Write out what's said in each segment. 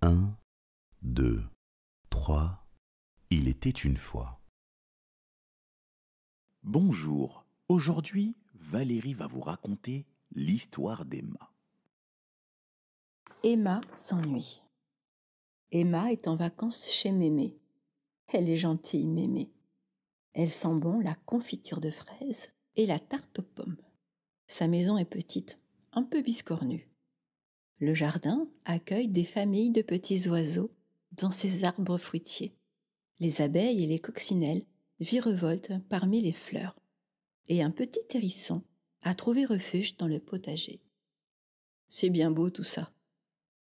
Un, deux, trois. Il était une fois. Bonjour, aujourd'hui, Valérie va vous raconter l'histoire d'Emma. Emma s'ennuie. Emma est en vacances chez Mémé. Elle est gentille, Mémé. Elle sent bon la confiture de fraises et la tarte aux pommes. Sa maison est petite, un peu biscornue. Le jardin accueille des familles de petits oiseaux dans ses arbres fruitiers. Les abeilles et les coccinelles virevoltent parmi les fleurs. Et un petit hérisson a trouvé refuge dans le potager. C'est bien beau tout ça.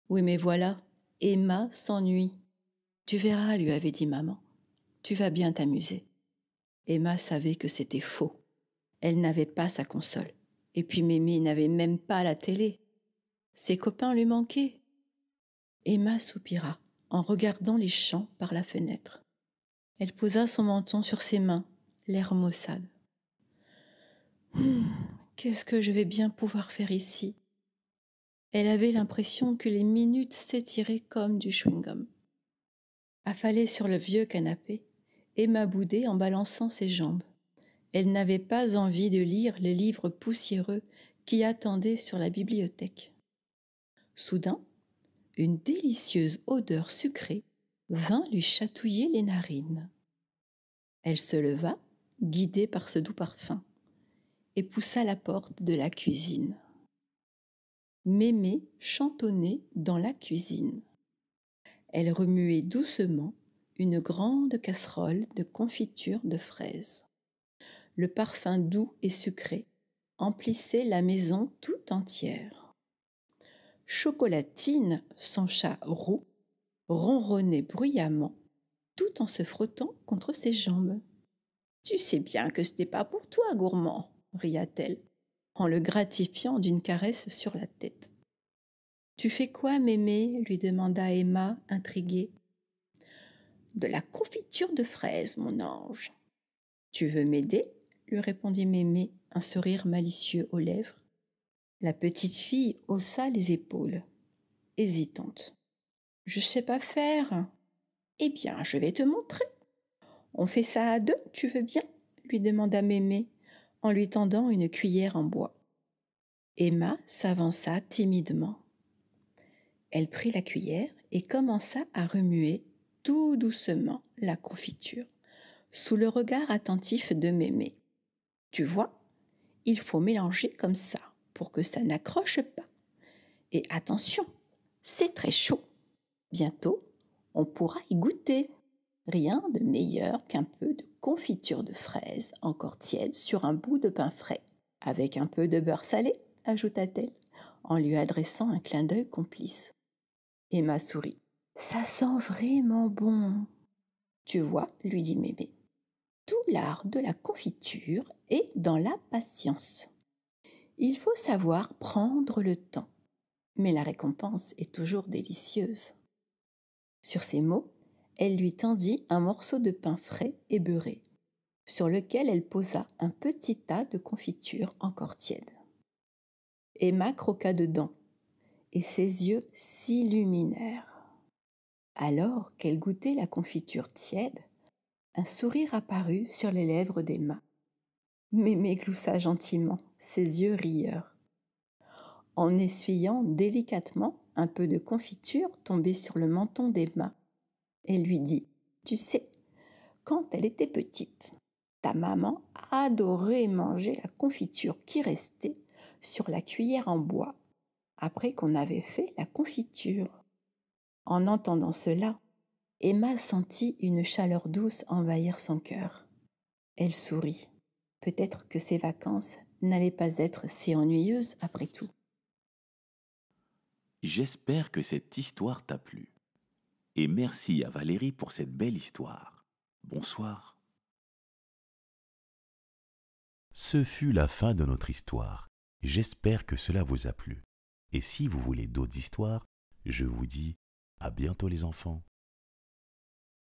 Oui, mais voilà, Emma s'ennuie. Tu verras, lui avait dit maman. Tu vas bien t'amuser. Emma savait que c'était faux. Elle n'avait pas sa console. Et puis Mémé n'avait même pas la télé. Ses copains lui manquaient. Emma soupira en regardant les champs par la fenêtre. Elle posa son menton sur ses mains, l'air maussade. Qu'est-ce que je vais bien pouvoir faire ici ? Elle avait l'impression que les minutes s'étiraient comme du chewing-gum. Affalée sur le vieux canapé, Emma boudait en balançant ses jambes. Elle n'avait pas envie de lire les livres poussiéreux qui attendaient sur la bibliothèque. Soudain, une délicieuse odeur sucrée vint lui chatouiller les narines. Elle se leva, guidée par ce doux parfum, et poussa la porte de la cuisine. Mémé chantonnait dans la cuisine. Elle remuait doucement une grande casserole de confiture de fraises. Le parfum doux et sucré emplissait la maison tout entière. Chocolatine, son chat roux, ronronnait bruyamment tout en se frottant contre ses jambes. « Tu sais bien que ce n'est pas pour toi, gourmand !» ria-t-elle, en le gratifiant d'une caresse sur la tête. « Tu fais quoi, Mémé ?» lui demanda Emma, intriguée. « De la confiture de fraises, mon ange. »« Tu veux m'aider ?» lui répondit Mémé, un sourire malicieux aux lèvres. La petite fille haussa les épaules, hésitante. « Je sais pas faire. »« Eh bien, je vais te montrer. »« On fait ça à deux, tu veux bien ?» lui demanda Mémé, en lui tendant une cuillère en bois. Emma s'avança timidement. Elle prit la cuillère et commença à remuer tout doucement la confiture, sous le regard attentif de Mémé. « Tu vois, il faut mélanger comme ça pour que ça n'accroche pas. Et attention, c'est très chaud. Bientôt, on pourra y goûter. Rien de meilleur qu'un peu de confiture de fraises encore tiède sur un bout de pain frais, avec un peu de beurre salé, ajouta-t-elle, en lui adressant un clin d'œil complice. Emma sourit. « Ça sent vraiment bon. »« Tu vois, lui dit Mémé, tout l'art de la confiture est dans la patience. Il faut savoir prendre le temps, mais la récompense est toujours délicieuse. » Sur ces mots, elle lui tendit un morceau de pain frais et beurré, sur lequel elle posa un petit tas de confiture encore tiède. Emma croqua dedans, et ses yeux s'illuminèrent. Alors qu'elle goûtait la confiture tiède, un sourire apparut sur les lèvres d'Emma. Mémé gloussa gentiment, ses yeux rieurs. En essuyant délicatement un peu de confiture tombé sur le menton d'Emma, elle lui dit « Tu sais, quand elle était petite, ta maman adorait manger la confiture qui restait sur la cuillère en bois après qu'on avait fait la confiture. » En entendant cela, Emma sentit une chaleur douce envahir son cœur. Elle sourit. Peut-être que ses vacances n'allaient pas être si ennuyeuses après tout. J'espère que cette histoire t'a plu. Et merci à Valérie pour cette belle histoire. Bonsoir. Ce fut la fin de notre histoire. J'espère que cela vous a plu. Et si vous voulez d'autres histoires, je vous dis à bientôt les enfants.